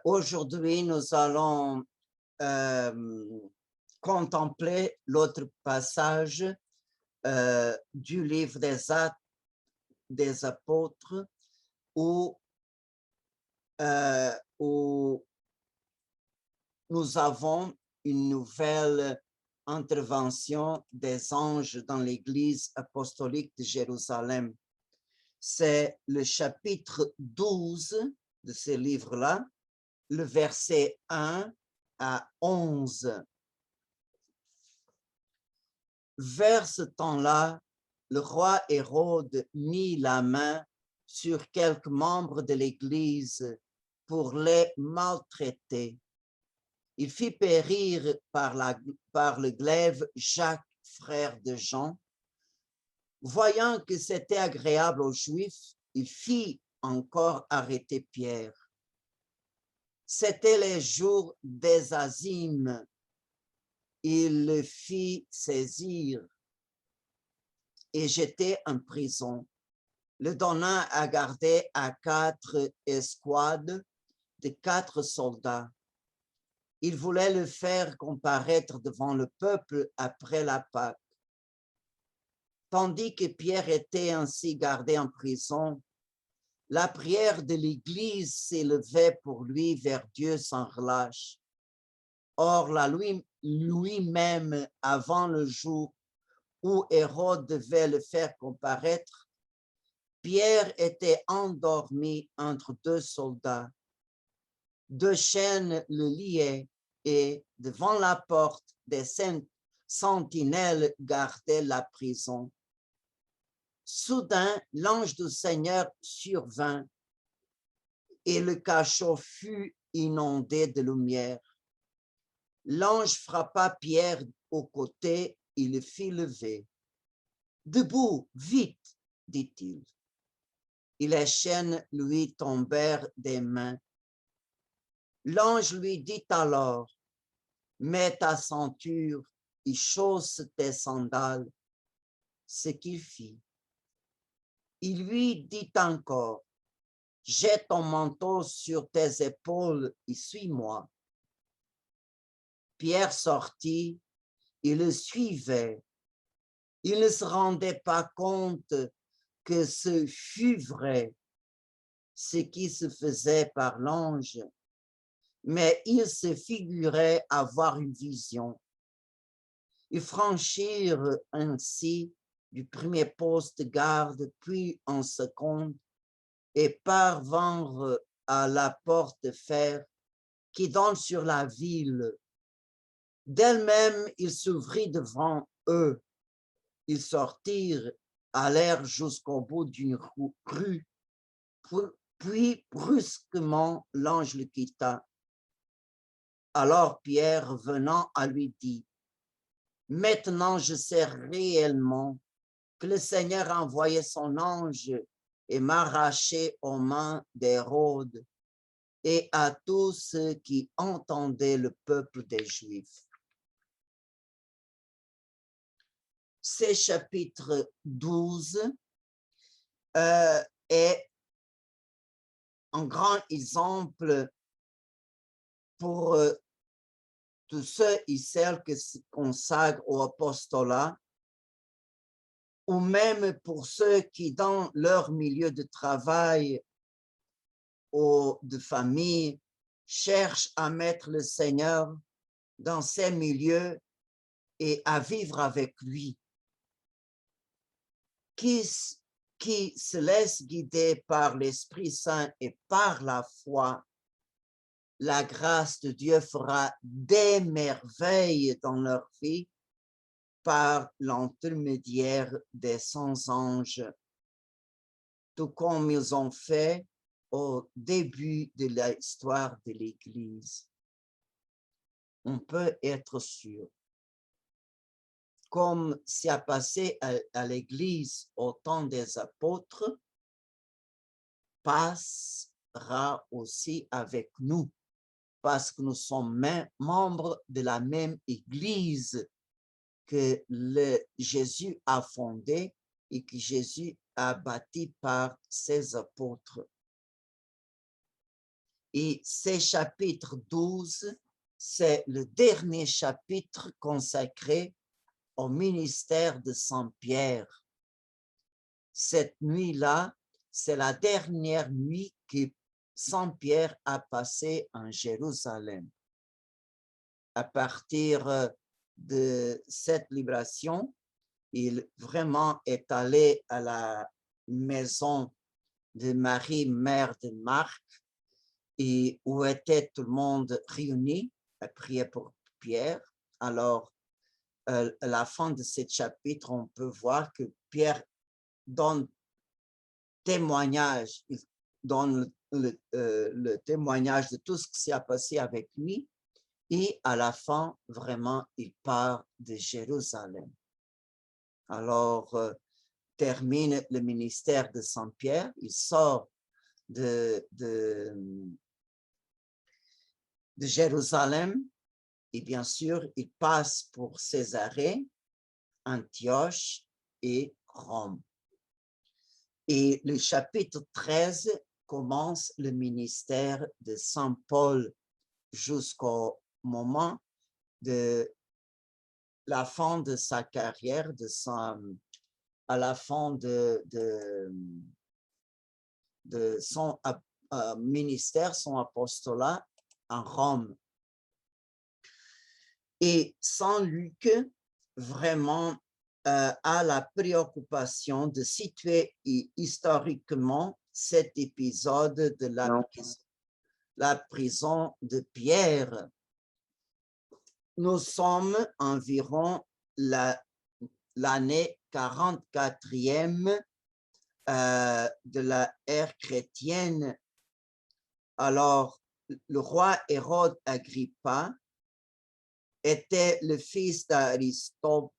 Aujourd'hui, nous allons contempler l'autre passage du livre des Actes des Apôtres où, où nous avons une nouvelle intervention des anges dans l'Église apostolique de Jérusalem. C'est le chapitre 12 de ce livre-là, le verset 1 à 11. Vers ce temps-là, le roi Hérode mit la main sur quelques membres de l'Église pour les maltraiter. Il fit périr par le glaive Jacques, frère de Jean. Voyant que c'était agréable aux Juifs, il fit encore arrêter Pierre. C'était les jours des Azimes. Il le fit saisir et jeter en prison, le donnant à garder à 4 escouades de 4 soldats. Il voulait le faire comparaître devant le peuple après la Pâque. Tandis que Pierre était ainsi gardé en prison, la prière de l'Église s'élevait pour lui vers Dieu sans relâche. Or, lui-même, avant le jour où Hérode devait le faire comparaître, Pierre était endormi entre 2 soldats. 2 chaînes le liaient et, devant la porte, des sentinelles gardaient la prison. Soudain, l'ange du Seigneur survint et le cachot fut inondé de lumière. L'ange frappa Pierre au côté et le fit lever. « Debout, vite !» dit-il. Et les chaînes lui tombèrent des mains. L'ange lui dit alors, « Mets ta ceinture et chausse tes sandales. » Ce qu'il fit. Il lui dit encore, « Jette ton manteau sur tes épaules et suis-moi. » Pierre sortit et le suivait. Il ne se rendait pas compte que ce fût vrai, ce qui se faisait par l'ange, mais il se figurait avoir une vision. Ils franchirent ainsi du premier poste de garde, puis un second, et parvinrent à la porte de fer qui donne sur la ville. D'elle-même, il s'ouvrit devant eux. Ils sortirent, allèrent jusqu'au bout d'une rue, puis brusquement l'ange le quitta. Alors Pierre, venant à lui, dit, « Maintenant je sais réellement que le Seigneur a envoyé son ange et m'a arraché aux mains d'Hérode et à tous ceux qui entendaient le peuple des Juifs. » Ce chapitre 12 est un grand exemple pour tous ceux et celles qui se consacrent au apostolat, ou même pour ceux qui, dans leur milieu de travail ou de famille, cherchent à mettre le Seigneur dans ces milieux et à vivre avec lui, qui se laissent guider par l'Esprit Saint et par la foi. La grâce de Dieu fera des merveilles dans leur vie par l'intermédiaire des saints anges, tout comme ils ont fait au début de l'histoire de l'Église. On peut être sûr, comme s'est passé à l'Église au temps des apôtres, passera aussi avec nous, parce que nous sommes membres de la même Église que Jésus a fondée et que Jésus a bâti par ses apôtres. Et ce chapitre 12, c'est le dernier chapitre consacré au ministère de Saint Pierre. Cette nuit-là, c'est la dernière nuit que Saint Pierre a passée en Jérusalem. À partir de cette libération, il vraiment est allé à la maison de Marie, mère de Marc, et où était tout le monde réuni à prier pour Pierre. Alors, à la fin de ce chapitre, on peut voir que Pierre donne témoignage, il donne le témoignage de tout ce qui s'est passé avec lui, et à la fin, vraiment, il part de Jérusalem. Alors, termine le ministère de Saint Pierre, il sort de Jérusalem, et bien sûr, il passe pour Césarée, Antioche et Rome. Et le chapitre 13 commence le ministère de Saint Paul jusqu'au moment de la fin de sa carrière, à la fin de son ministère, son apostolat en Rome. Et Saint Luc vraiment a la préoccupation de situer historiquement cet épisode de la prison de Pierre. Nous sommes environ l'année 44e de la ère chrétienne. Alors, le roi Hérode Agrippa était le fils d'Aristobule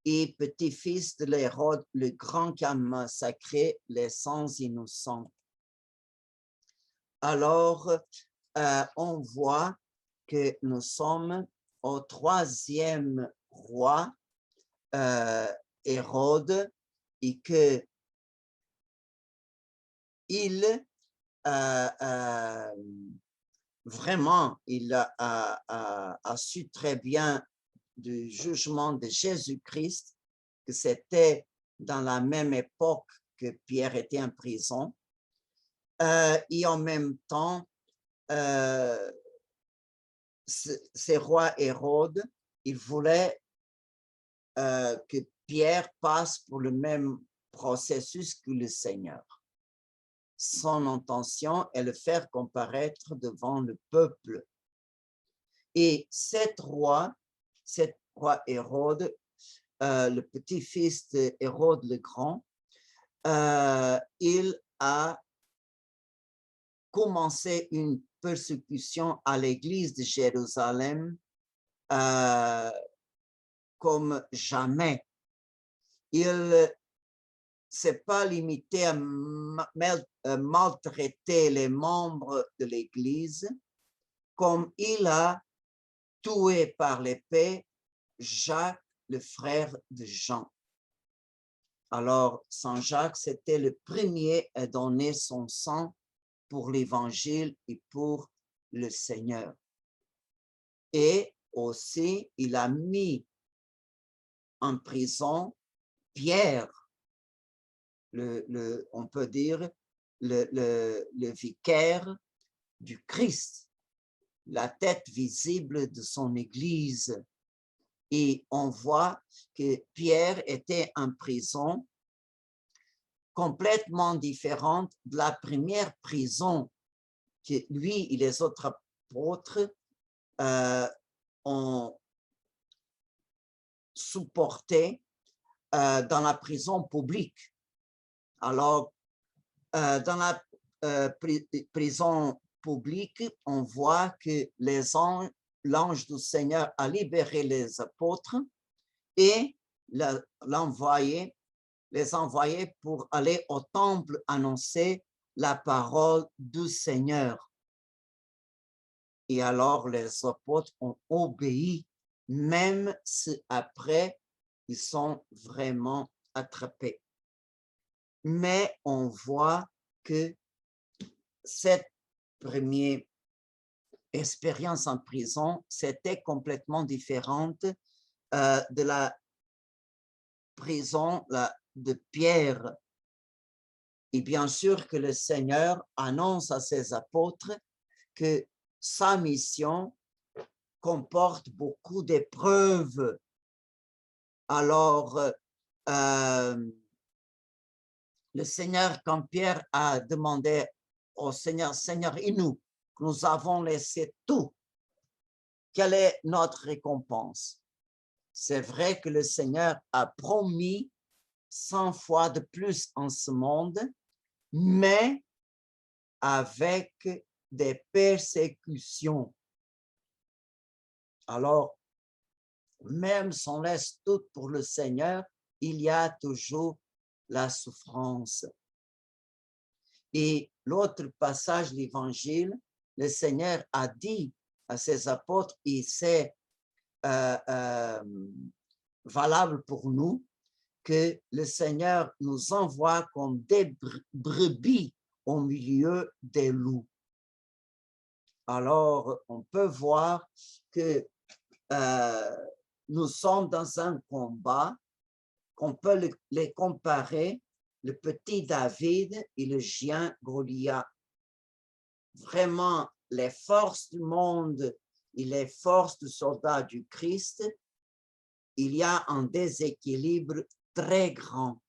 et petit-fils de l'Hérode le Grand qui a massacré les sans innocents. Alors, on voit que nous sommes au 3e roi, Hérode, et que vraiment, il a su très bien du jugement de Jésus-Christ, que c'était dans la même époque que Pierre était en prison. Et en même temps, ce roi Hérode, il voulait que Pierre passe pour le même processus que le Seigneur. Son intention est de le faire comparaître devant le peuple. Et cet roi Hérode, le petit-fils d'Hérode le Grand, il a commencé une persécution à l'église de Jérusalem comme jamais. Il ne s'est pas limité à maltraiter les membres de l'église, comme il a tué par l'épée Jacques, le frère de Jean. Alors, Saint Jacques, c'était le premier à donner son sang pour l'Évangile et pour le Seigneur. Et aussi, il a mis en prison Pierre, on peut dire le vicaire du Christ, la tête visible de son Église. Et on voit que Pierre était en prison complètement différente de la première prison que lui et les autres apôtres ont supporté dans la prison publique. Alors, dans la prison publique, on voit que l'ange du Seigneur a libéré les apôtres et les envoyé pour aller au temple annoncer la parole du Seigneur. Et alors les apôtres ont obéi, même si après ils sont vraiment attrapés. Mais on voit que cette première expérience en prison, c'était complètement différente de la prison de Pierre. Et bien sûr que le Seigneur annonce à ses apôtres que sa mission comporte beaucoup d'épreuves. Alors, le Seigneur, quand Pierre a demandé au Seigneur, Seigneur, et nous avons laissé tout, quelle est notre récompense? C'est vrai que le Seigneur a promis 100 fois de plus en ce monde, mais avec des persécutions. Alors, même si on laisse tout pour le Seigneur, il y a toujours la souffrance. Et l'autre passage de l'Évangile, le Seigneur a dit à ses apôtres, et c'est valable pour nous, que le Seigneur nous envoie comme des brebis au milieu des loups. Alors, on peut voir que nous sommes dans un combat qu'on peut les comparer, le petit David et le géant Goliath. Vraiment, les forces du monde et les forces du soldat du Christ, il y a un déséquilibre très grand.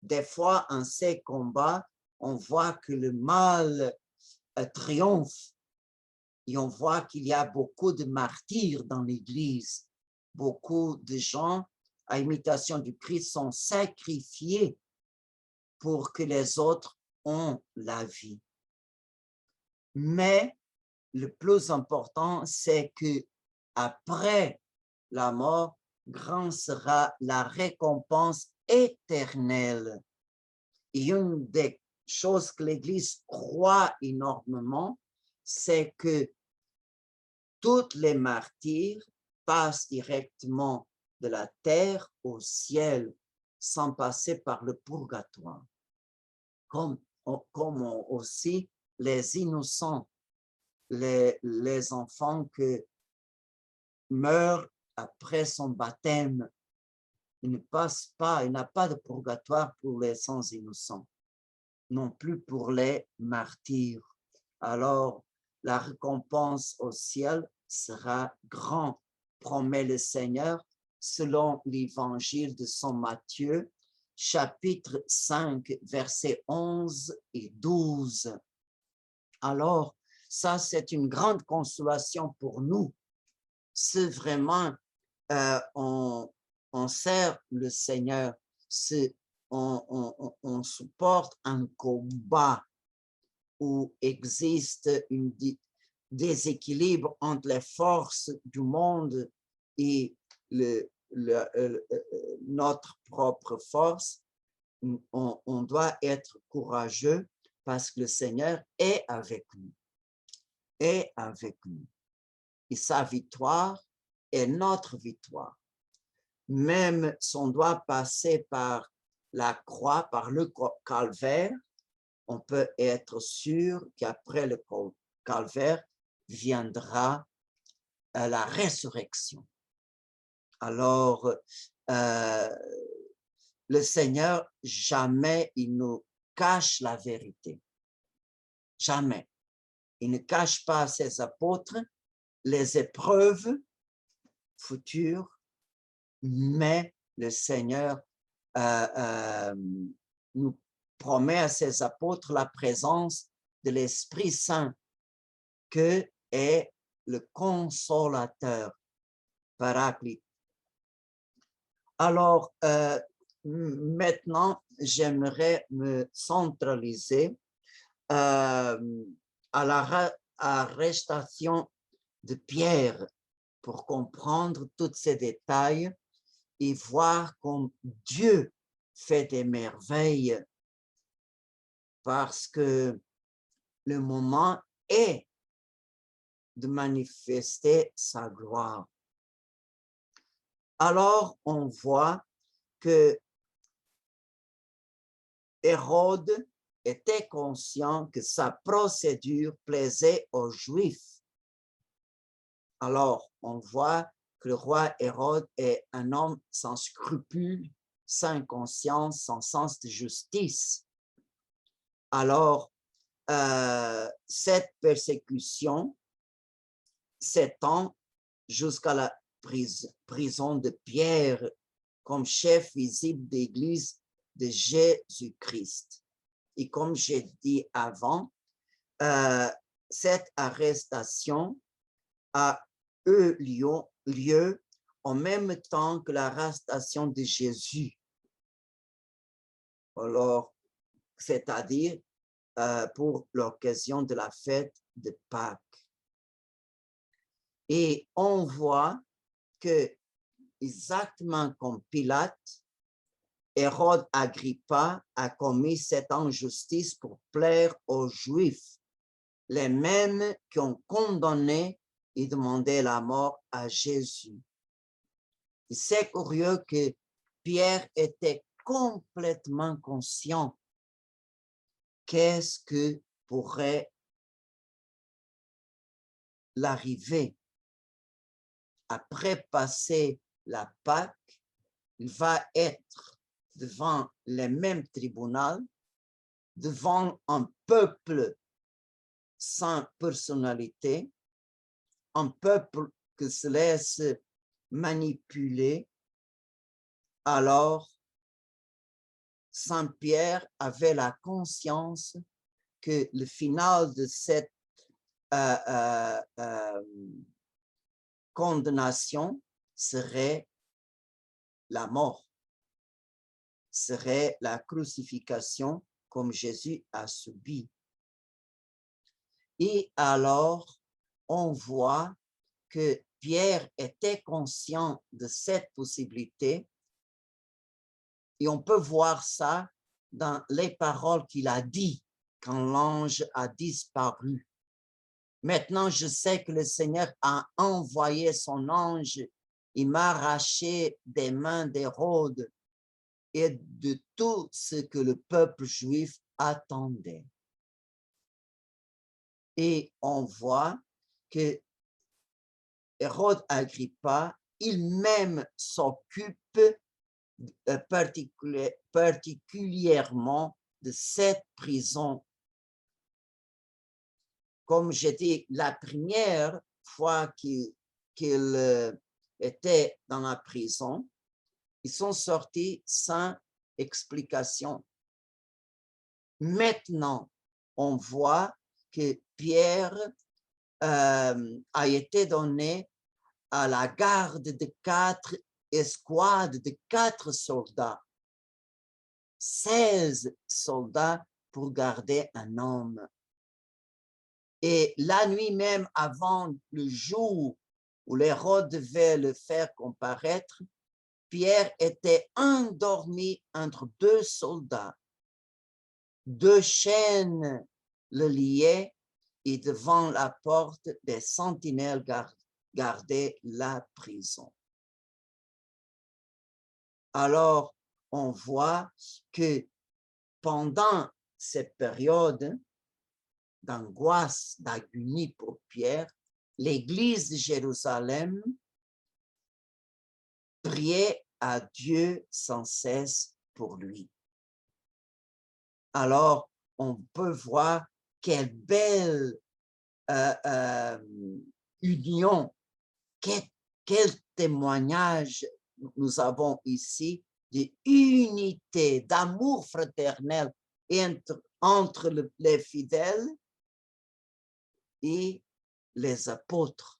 Des fois, en ces combats, on voit que le mal triomphe et on voit qu'il y a beaucoup de martyrs dans l'Église. Beaucoup de gens, à imitation du Christ, sont sacrifiés pour que les autres ont la vie. Mais le plus important, c'est que après la mort, grand sera la récompense éternelle. Et une des choses que l'Église croit énormément, c'est que tous les martyrs passent directement de la terre au ciel sans passer par le purgatoire. Comme aussi les innocents, les enfants qui meurent après son baptême, il ne passe pas, il n'y a pas de purgatoire pour les sans innocents, non plus pour les martyrs. Alors, la récompense au ciel sera grand, promet le Seigneur, selon l'évangile de Saint Matthieu, chapitre 5, versets 11 et 12. Alors, ça, c'est une grande consolation pour nous. C'est vraiment, on sert le Seigneur, on supporte un combat où existe un déséquilibre entre les forces du monde et notre propre force. On doit être courageux parce que le Seigneur est avec nous, est avec nous. Et sa victoire est notre victoire. Même si on doit passer par la croix, par le calvaire, on peut être sûr qu'après le calvaire viendra la résurrection. Alors, le Seigneur, jamais il nous cache la vérité. Jamais. Il ne cache pas à ses apôtres les épreuves futures, mais le Seigneur nous promet à ses apôtres la présence de l'Esprit Saint, que est le consolateur, paraclite. Alors, maintenant, j'aimerais me centraliser à l'arrestation de Pierre pour comprendre tous ces détails et voir comme Dieu fait des merveilles, parce que le moment est de manifester sa gloire. Alors, on voit que Hérode était conscient que sa procédure plaisait aux Juifs. Alors, on voit que le roi Hérode est un homme sans scrupules, sans conscience, sans sens de justice. Alors, cette persécution s'étend jusqu'à la prison de Pierre comme chef visible d'Église de Jésus-Christ. Et comme j'ai dit avant, cette arrestation a eu lieu en même temps que l'arrestation de Jésus. Alors, c'est-à-dire pour l'occasion de la fête de Pâques. Et on voit que, exactement comme Pilate, Hérode Agrippa a commis cette injustice pour plaire aux Juifs, les mêmes qui ont condamné et demandé la mort à Jésus. C'est curieux que Pierre était complètement conscient qu'est-ce que pourrait l'arriver. Après passer la Pâque, il va être devant les mêmes tribunaux, devant un peuple sans personnalité, un peuple qui se laisse manipuler. Alors, Saint Pierre avait la conscience que le final de cette condamnation serait la mort, serait la crucifixion comme Jésus a subi. Et alors, on voit que Pierre était conscient de cette possibilité et on peut voir ça dans les paroles qu'il a dites quand l'ange a disparu. Maintenant, je sais que le Seigneur a envoyé son ange. Il m'a arraché des mains d'Hérode et de tout ce que le peuple juif attendait. Et on voit que Hérode Agrippa, il-même s'occupe particulièrement de cette prison. Comme j'ai dit, la première fois qu'il était dans la prison, ils sont sortis sans explication. Maintenant, on voit que Pierre a été donné à la garde de 4 escouades de 4 soldats, 16 soldats pour garder un homme. Et la nuit même, avant le jour où l'Hérode devait le faire comparaître, Pierre était endormi entre 2 soldats. 2 chaînes le liaient et devant la porte, des sentinelles gardaient la prison. Alors, on voit que pendant cette période d'angoisse, d'agonie pour Pierre, l'Église de Jérusalem priait à Dieu sans cesse pour lui. Alors, on peut voir quelle belle union, quel témoignage nous avons ici d'unité, d'amour fraternel entre les fidèles et les apôtres.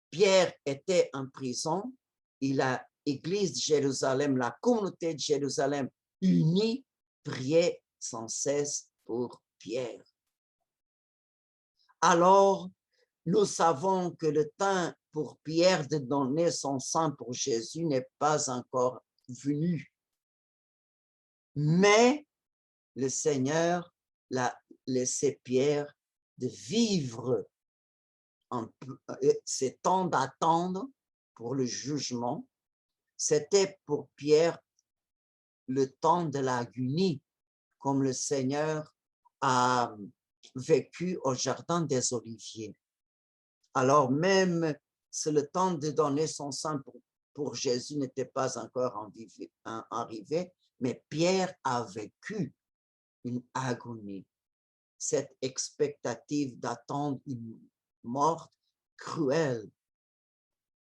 Pierre était en prison et l'Église de Jérusalem, la communauté de Jérusalem unie, priait sans cesse pour Pierre. Alors, nous savons que le temps pour Pierre de donner son sang pour Jésus n'est pas encore venu. Mais le Seigneur l'a laissé Pierre de vivre ces temps d'attendre pour le jugement. C'était pour Pierre le temps de l'agonie, comme le Seigneur a vécu au jardin des Oliviers. Alors même si le temps de donner son sang pour Jésus n'était pas encore arrivé, mais Pierre a vécu une agonie, cette expectative d'attendre une mort cruelle,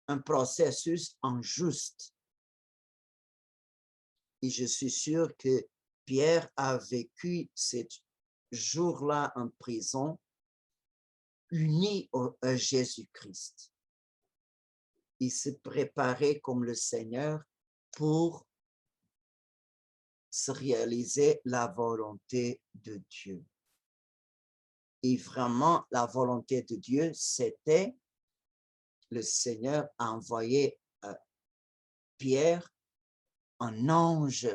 un processus injuste. Et je suis sûr que Pierre a vécu ce jour-là en prison, uni à Jésus-Christ. Il se préparait comme le Seigneur pour se réaliser la volonté de Dieu. Et vraiment, la volonté de Dieu, c'était le Seigneur a envoyé Pierre, un ange,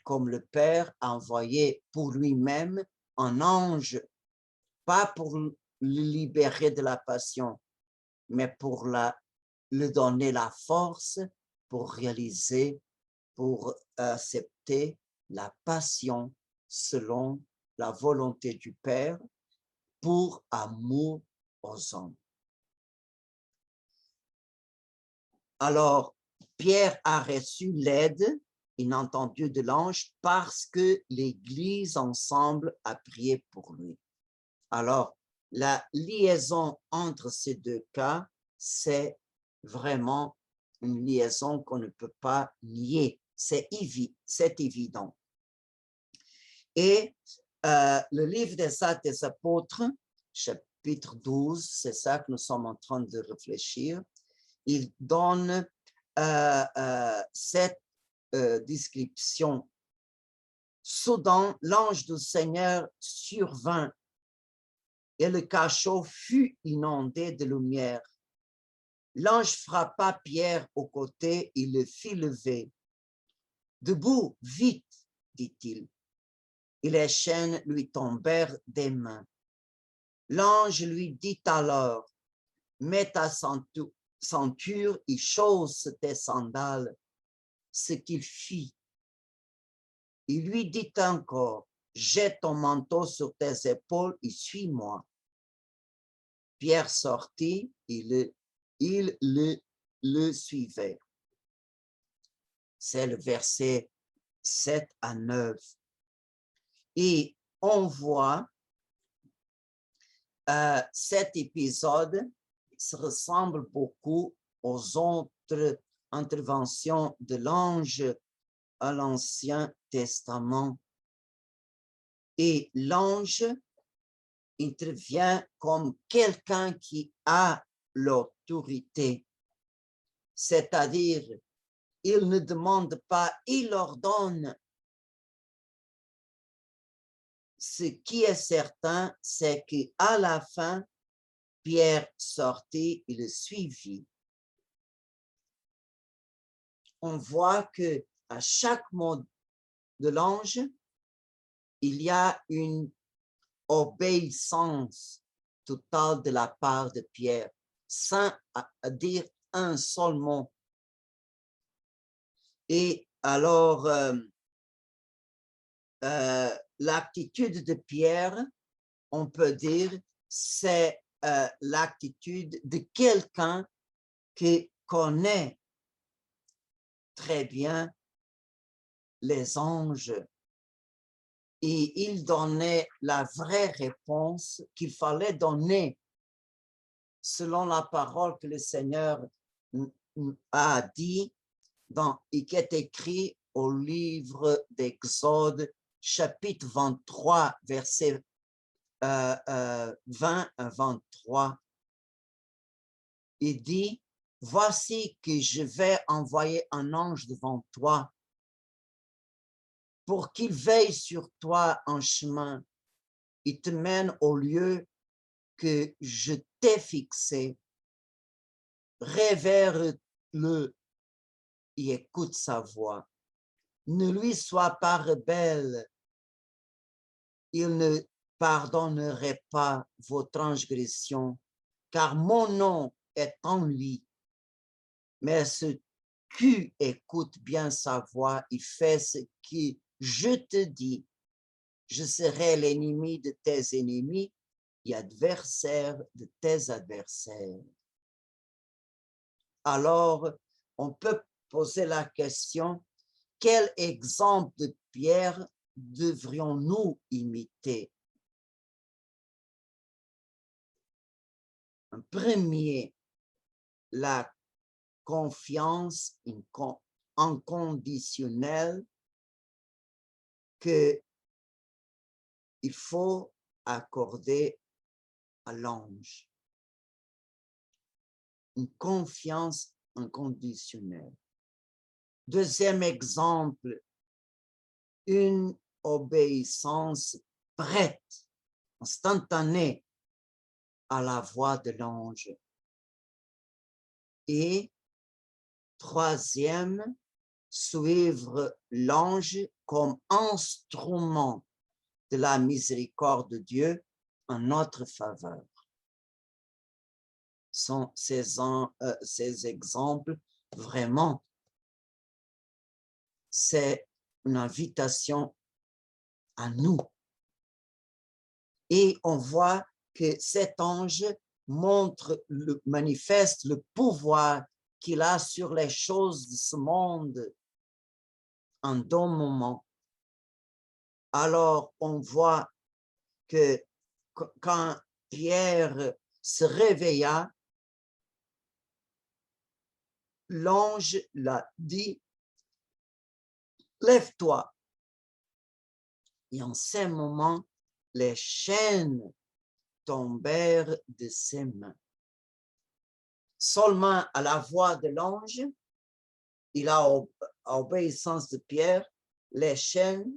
comme le Père a envoyé pour lui-même un ange, pas pour le libérer de la passion, mais pour lui donner la force pour réaliser, pour accepter la passion selon la volonté du Père pour amour aux hommes. Alors, Pierre a reçu l'aide inattendue de l'ange parce que l'Église ensemble a prié pour lui. Alors, la liaison entre ces deux cas, c'est vraiment une liaison qu'on ne peut pas nier. C'est évident. Et le livre des Actes des Apôtres, chapitre 12, c'est ça que nous sommes en train de réfléchir. Il donne cette description. Soudain, l'ange du Seigneur survint et le cachot fut inondé de lumière. L'ange frappa Pierre au côté et le fit lever. « Debout, vite, dit-il. » Et les chaînes lui tombèrent des mains. L'ange lui dit alors, « Mets ta ceinture et chausse tes sandales. » Ce qu'il fit. Il lui dit encore, « Jette ton manteau sur tes épaules et suis-moi. » Pierre sortit et il le suivait. C'est le verset 7 à 9. Et on voit cet épisode se ressemble beaucoup aux autres interventions de l'ange à l'Ancien Testament. Et l'ange intervient comme quelqu'un qui a l'autorité, c'est-à-dire il ne demande pas, il ordonne. Ce qui est certain, c'est qu'à la fin, Pierre sortit et le suivit. On voit que à chaque mot de l'ange, il y a une obéissance totale de la part de Pierre, sans dire un seul mot. Et alors, l'attitude de Pierre, on peut dire, c'est l'attitude de quelqu'un qui connaît très bien les anges. Et il donnait la vraie réponse qu'il fallait donner selon la parole que le Seigneur a dit et qui est écrit au livre d'Exode, chapitre 23, verset 20 à 23. Il dit, « Voici que je vais envoyer un ange devant toi pour qu'il veille sur toi en chemin et te mène au lieu que je t'ai fixé. Révère-le et écoute sa voix. Ne lui sois pas rebelle. Il ne pardonnerait pas vos transgressions, car mon nom est en lui. Mais si tu écoutes bien sa voix et fais ce que je te dis, je serai l'ennemi de tes ennemis et adversaire de tes adversaires. Alors, on peut poser la question, quel exemple de Pierre devrions-nous imiter? Un premier, la confiance inconditionnelle qu'il faut accorder à l'ange. Une confiance inconditionnelle. Deuxième exemple, une obéissance prête, instantanée à la voix de l'ange. Et troisième, suivre l'ange comme instrument de la miséricorde de Dieu en notre faveur. Sont ces exemples, vraiment, c'est une invitation à nous. Et on voit que cet ange manifeste le pouvoir qu'il a sur les choses de ce monde en don moment. Alors, on voit que quand Pierre se réveilla, l'ange l'a dit, lève-toi. Et en ce moment, les chaînes tombèrent de ses mains. Seulement à la voix de l'ange, il a obéissance de Pierre, les chaînes,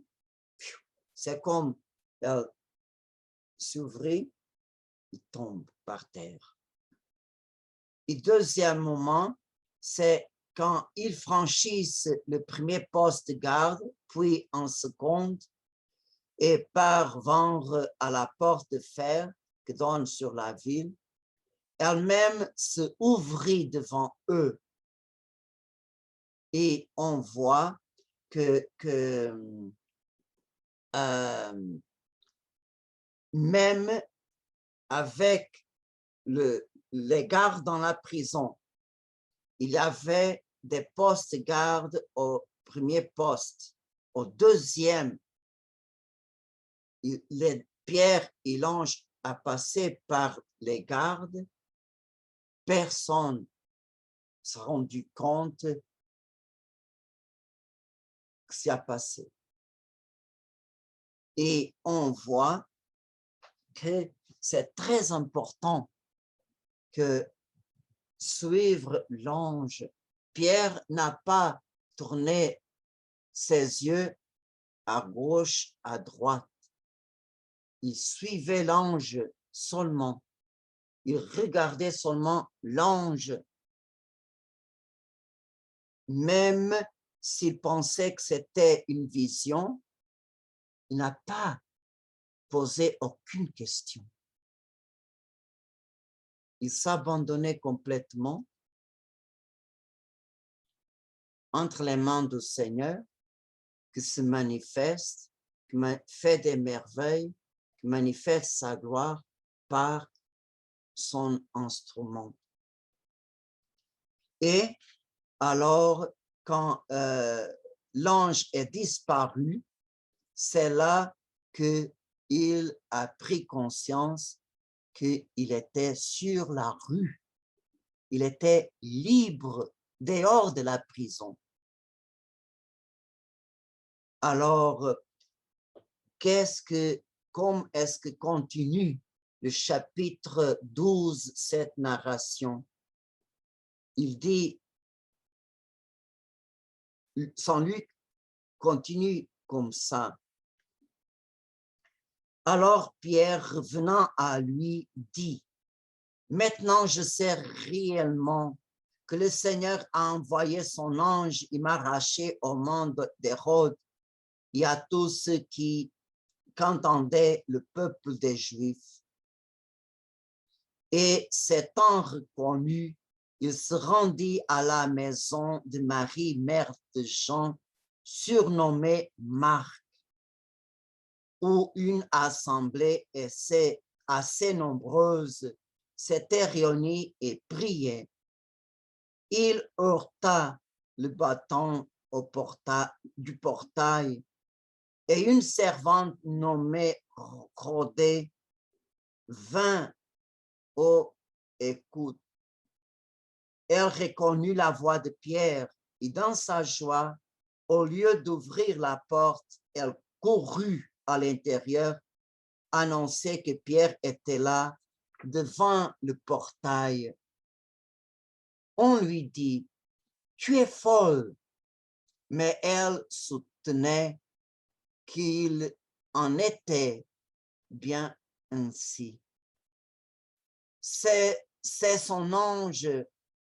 c'est comme elles s'ouvrir, ils tombent par terre. Et deuxième moment, c'est quand ils franchissent le premier poste de garde, puis un second, et parvinrent à la porte de fer qui donne sur la ville, elle-même se ouvrit devant eux. Et on voit que même avec les gardes dans la prison, il y avait des postes de garde au premier poste. Au deuxième, Pierre et l'ange a passé par les gardes. Personne ne s'est rendu compte que s'y a passé. Et on voit que c'est très important que suivre l'ange. Pierre n'a pas tourné ses yeux à gauche, à droite. Il suivait l'ange seulement. Il regardait seulement l'ange. Même s'il pensait que c'était une vision, il n'a pas posé aucune question. Il s'abandonnait complètement entre les mains du Seigneur qui se manifeste, qui fait des merveilles, qui manifeste sa gloire par son instrument. Et alors, quand l'ange est disparu, c'est là qu'il a pris conscience qu'il était sur la rue. Il était libre dehors de la prison. Alors, comment est-ce que continue le chapitre 12, cette narration? Il dit, Saint Luc continue comme ça. Alors Pierre, revenant à lui, dit, « Maintenant je sais réellement que le Seigneur a envoyé son ange et m'a arraché au monde d'Hérode et à tous ceux qu'entendait le peuple des Juifs. Et s'étant reconnu, il se rendit à la maison de Marie, mère de Jean, surnommée Marc, où une assemblée assez nombreuse s'était réunie et priait. Il heurta le bâton du portail et une servante nommée Rhodée vint au écoute. Elle reconnut la voix de Pierre et dans sa joie, au lieu d'ouvrir la porte, elle courut à l'intérieur, annoncer que Pierre était là devant le portail. On lui dit, « Tu es folle », mais elle soutenait qu'il en était bien ainsi. C'est son ange,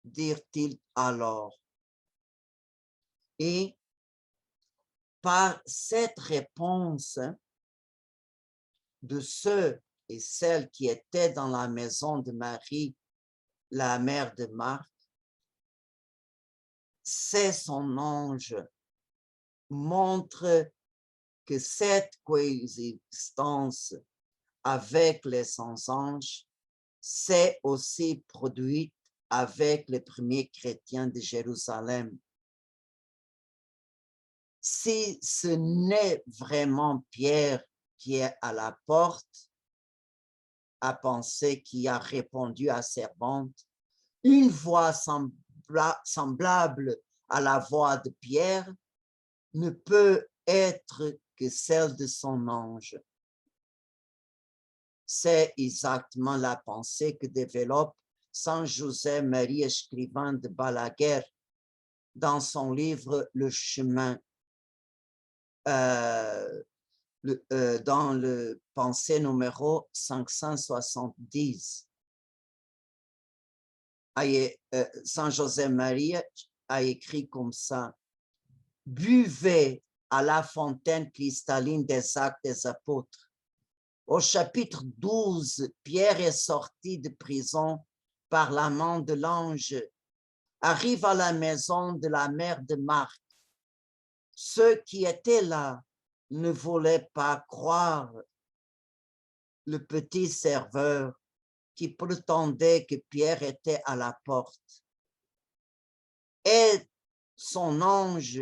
dirent-ils alors. Et par cette réponse de ceux et celles qui étaient dans la maison de Marie, la mère de Marc, c'est son ange montre que cette coexistence avec les 100 anges s'est aussi produite avec les premiers chrétiens de Jérusalem. Si ce n'est vraiment Pierre qui est à la porte, à penser qui a répondu à servante, une voix semblable à la voix de Pierre ne peut être que celle de son ange. C'est exactement la pensée que développe Saint José-Marie Escrivá de Balaguer dans son livre Le Chemin, dans le pensée numéro 570. Saint José-Marie a écrit comme ça, « Buvez à la fontaine cristalline des actes des apôtres. Au chapitre 12, Pierre est sorti de prison par la main de l'ange, arrive à la maison de la mère de Marc. Ceux qui étaient là ne voulaient pas croire. Le petit serveur qui prétendait que Pierre était à la porte. Et son ange,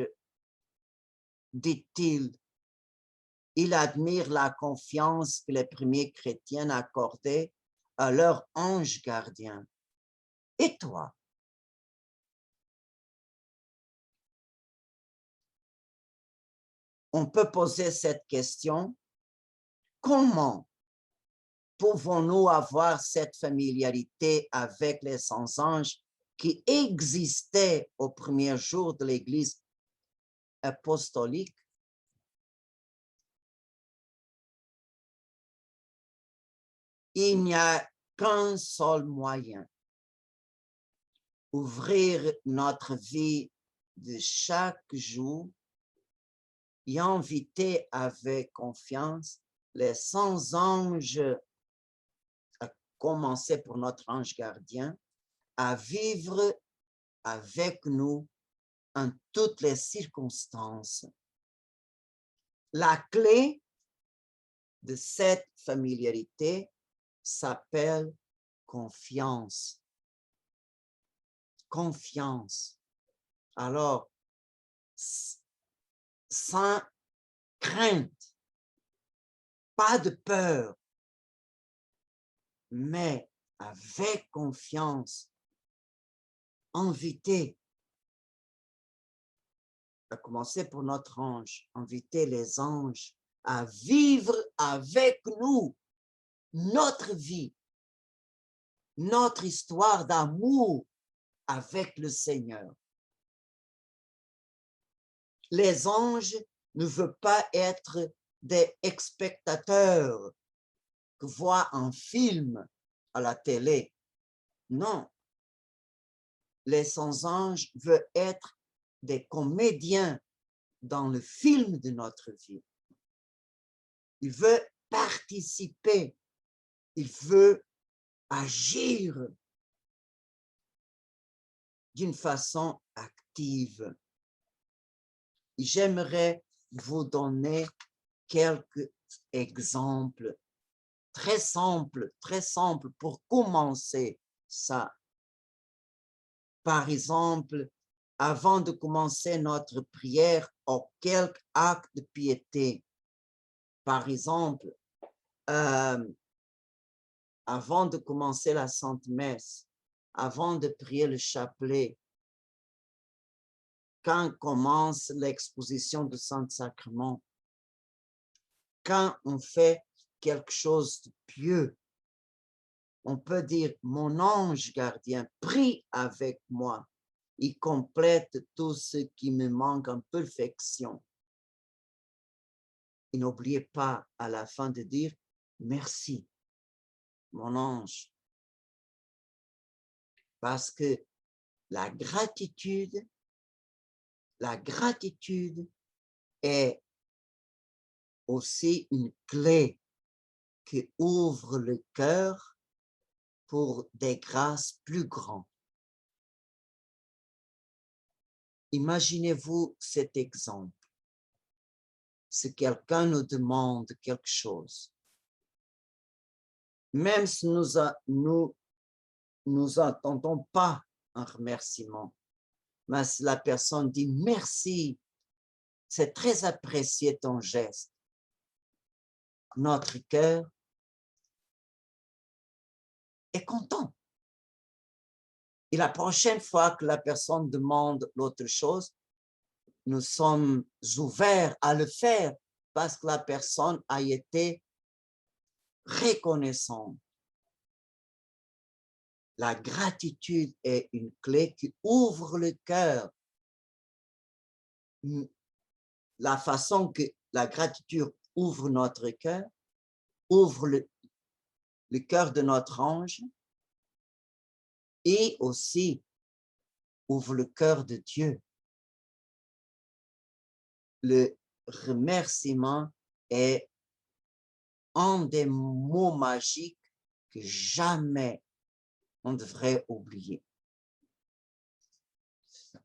dit-il, il admire la confiance que les premiers chrétiens accordaient à leur ange gardien. Et toi? On peut poser cette question, comment pouvons-nous avoir cette familiarité avec les 100 anges qui existaient au premier jour de l'Église apostolique? Il n'y a qu'un seul moyen, ouvrir notre vie de chaque jour et inviter avec confiance les 100 anges, à commencer pour notre ange gardien, à vivre avec nous en toutes les circonstances. La clé de cette familiarité s'appelle confiance. Confiance. Alors, sans crainte, pas de peur, mais avec confiance, inviter, à commencer pour notre ange, inviter les anges à vivre avec nous notre vie, notre histoire d'amour avec le Seigneur. Les anges ne veulent pas être des spectateurs que voient un film à la télé. Non. Les 100 anges veulent être des comédiens dans le film de notre vie. Ils veulent participer. Ils veulent agir d'une façon active. J'aimerais vous donner quelques exemple très simple pour commencer ça. Par exemple, avant de commencer notre prière ou quelque acte de piété, par exemple, avant de commencer la Sainte Messe, avant de prier le chapelet, quand commence l'exposition du Saint-Sacrement, quand on fait quelque chose de pieux, on peut dire, mon ange gardien, prie avec moi. Il complète tout ce qui me manque en perfection. Et n'oubliez pas à la fin de dire, merci, mon ange. Parce que la gratitude est aussi une clé qui ouvre le cœur pour des grâces plus grandes. Imaginez-vous cet exemple. Si quelqu'un nous demande quelque chose, même si nous n'entendons pas un remerciement, mais si la personne dit merci, c'est très apprécié ton geste, notre cœur est content. Et la prochaine fois que la personne demande l'autre chose, nous sommes ouverts à le faire parce que la personne a été reconnaissante. La gratitude est une clé qui ouvre le cœur. La façon que la gratitude ouvre notre cœur, ouvre le cœur de notre ange et aussi ouvre le cœur de Dieu. Le remerciement est un des mots magiques que jamais on devrait oublier.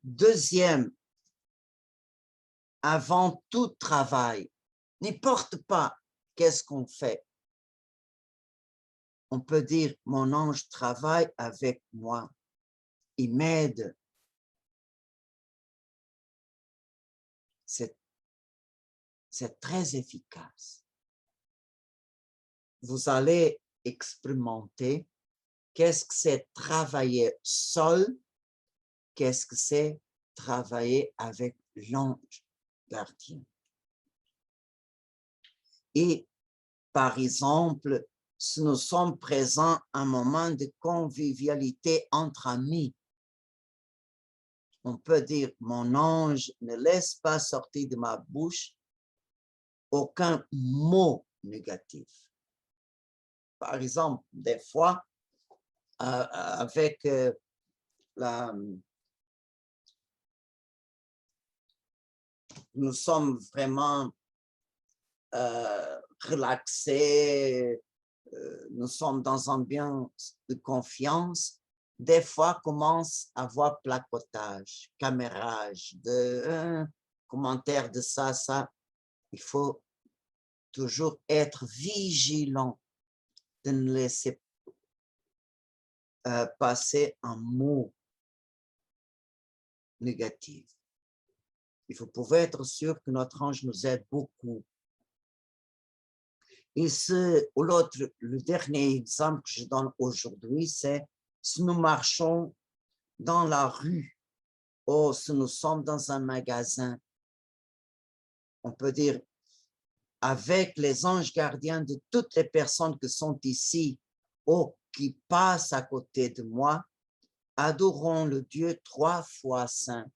Deuxième, avant tout travail, n'importe pas qu'est-ce qu'on fait, on peut dire, mon ange travaille avec moi, il m'aide. C'est très efficace. Vous allez expérimenter qu'est-ce que c'est travailler seul, qu'est-ce que c'est travailler avec l'ange gardien. Et par exemple, si nous sommes présents à un moment de convivialité entre amis, on peut dire, mon ange ne laisse pas sortir de ma bouche aucun mot négatif. Par exemple, des fois, avec nous sommes vraiment relaxés, nous sommes dans un ambiance de confiance, des fois commence à avoir placotage, camérage, commentaires de ça. Il faut toujours être vigilant de ne laisser passer un mot négatif. Vous pouvez être sûr que notre ange nous aide beaucoup. Et le dernier exemple que je donne aujourd'hui, c'est si nous marchons dans la rue ou si nous sommes dans un magasin, on peut dire avec les anges gardiens de toutes les personnes qui sont ici ou qui passent à côté de moi, adorons le Dieu 3 fois saint.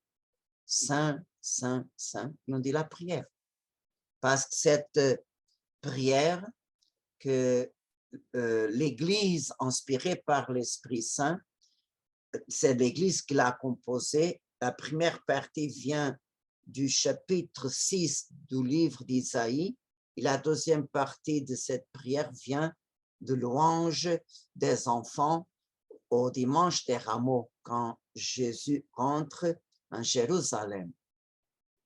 Saint, saint, saint, et on dit la prière. Parce que cette prière que l'Église, inspirée par l'Esprit Saint, c'est l'Église qui l'a composée. La première partie vient du chapitre 6 du livre d'Isaïe, et la deuxième partie de cette prière vient de louange des enfants au dimanche des Rameaux, quand Jésus entre en Jérusalem.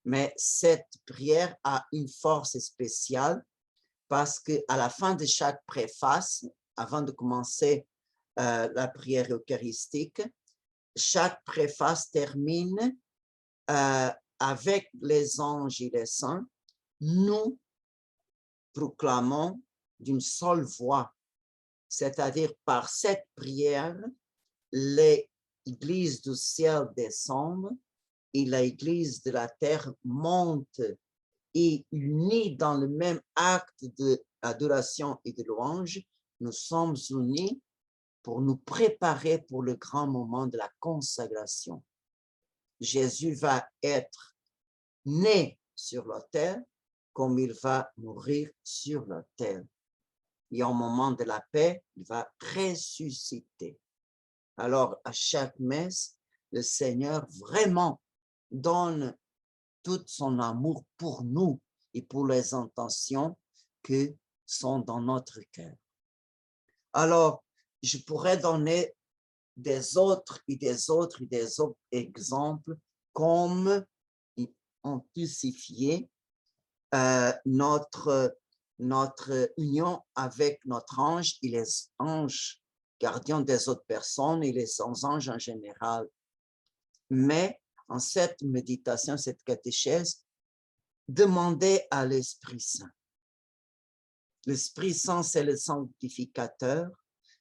Mais cette prière a une force spéciale parce qu'à la fin de chaque préface, avant de commencer la prière eucharistique, chaque préface termine avec les anges et les saints, nous proclamons d'une seule voix, c'est-à-dire par cette prière, l'Église du ciel descend et l'Église de la terre monte et unis dans le même acte d'adoration et de louange, nous sommes unis pour nous préparer pour le grand moment de la consécration. Jésus va être né sur l'autel comme il va mourir sur l'autel. Et au moment de la paix, il va ressusciter. Alors, à chaque messe, le Seigneur vraiment donne tout son amour pour nous et pour les intentions qui sont dans notre cœur. Alors, je pourrais donner des autres exemples comme intensifier notre union avec notre ange et les anges gardiens des autres personnes et les anges en général. Mais en cette méditation, cette catéchèse, demandez à l'Esprit Saint. L'Esprit Saint, c'est le sanctificateur,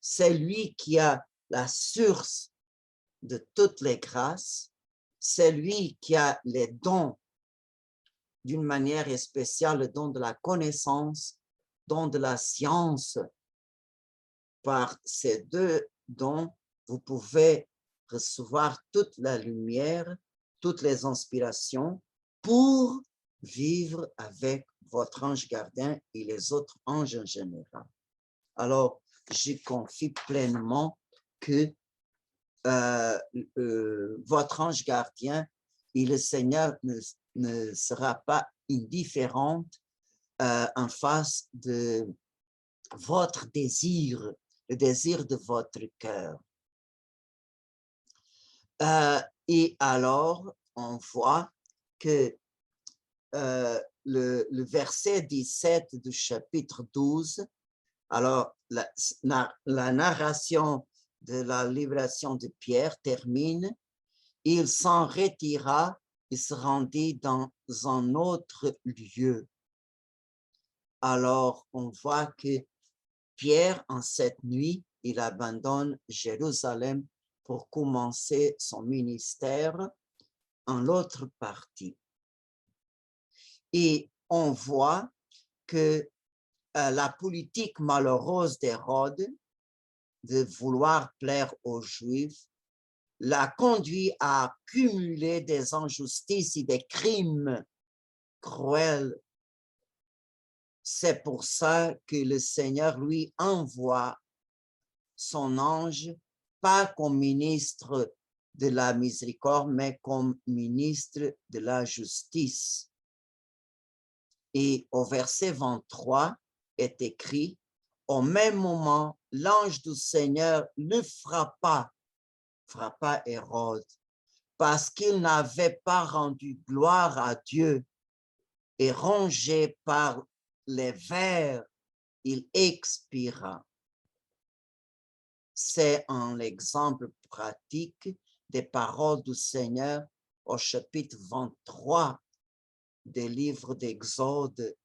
c'est lui qui a la source de toutes les grâces, c'est lui qui a les dons d'une manière spéciale, le don de la connaissance, don de la science. Par ces deux dons, vous pouvez recevoir toute la lumière, toutes les inspirations pour vivre avec votre ange gardien et les autres anges en général. Alors, je confie pleinement que votre ange gardien et le Seigneur ne sera pas indifférente en face de votre désir, le désir de votre cœur. Et alors, on voit que le verset 17 du chapitre 12, alors la narration de la libération de Pierre termine, il s'en retira et se rendit dans un autre lieu. Alors, on voit que Pierre, en cette nuit, il abandonne Jérusalem pour commencer son ministère en l'autre partie. Et on voit que la politique malheureuse d'Hérode de vouloir plaire aux Juifs l'a conduit à cumuler des injustices et des crimes cruels. C'est pour ça que le Seigneur lui envoie son ange, pas comme ministre de la miséricorde, mais comme ministre de la justice. Et au verset 23 est écrit, au même moment, l'ange du Seigneur le frappa Hérode, parce qu'il n'avait pas rendu gloire à Dieu et rongé par les vers, il expira. C'est un exemple pratique des paroles du Seigneur au chapitre 23 des livres d'Exode.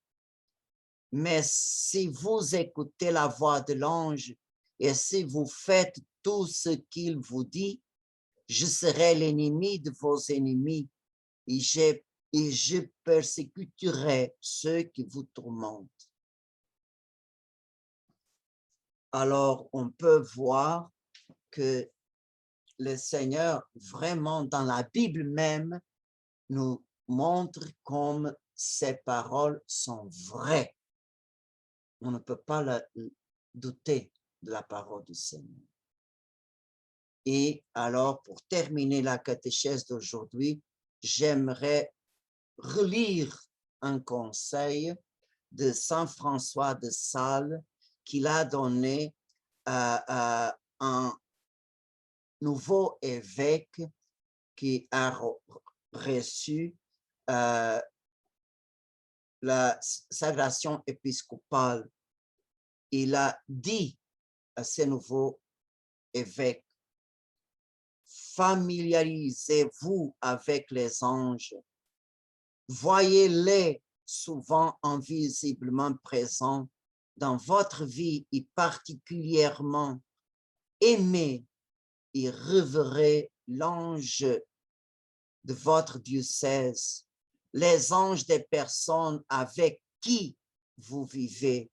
Mais si vous écoutez la voix de l'ange et si vous faites tout ce qu'il vous dit, je serai l'ennemi de vos ennemis et je persécuterai ceux qui vous tourmentent. Alors, on peut voir que le Seigneur, vraiment, dans la Bible même, nous montre comme ces paroles sont vraies. On ne peut pas douter de la parole du Seigneur. Et alors, pour terminer la catéchèse d'aujourd'hui, j'aimerais relire un conseil de Saint François de Sales qu'il a donné à un nouveau évêque qui a reçu la sagration épiscopale, il a dit à ces nouveaux évêques, familiarisez-vous avec les anges, voyez-les souvent invisiblement présents dans votre vie et particulièrement aimez et révérez l'ange de votre diocèse, les anges des personnes avec qui vous vivez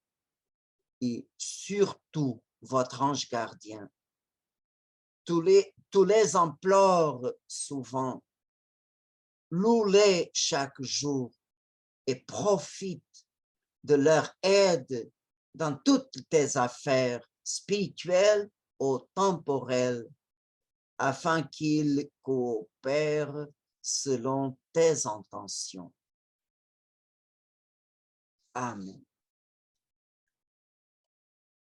et surtout votre ange gardien. Tous les implorent souvent, louez-les chaque jour et profite de leur aide dans toutes tes affaires spirituelles ou temporelles, afin qu'ils coopèrent selon tes intentions. Amen.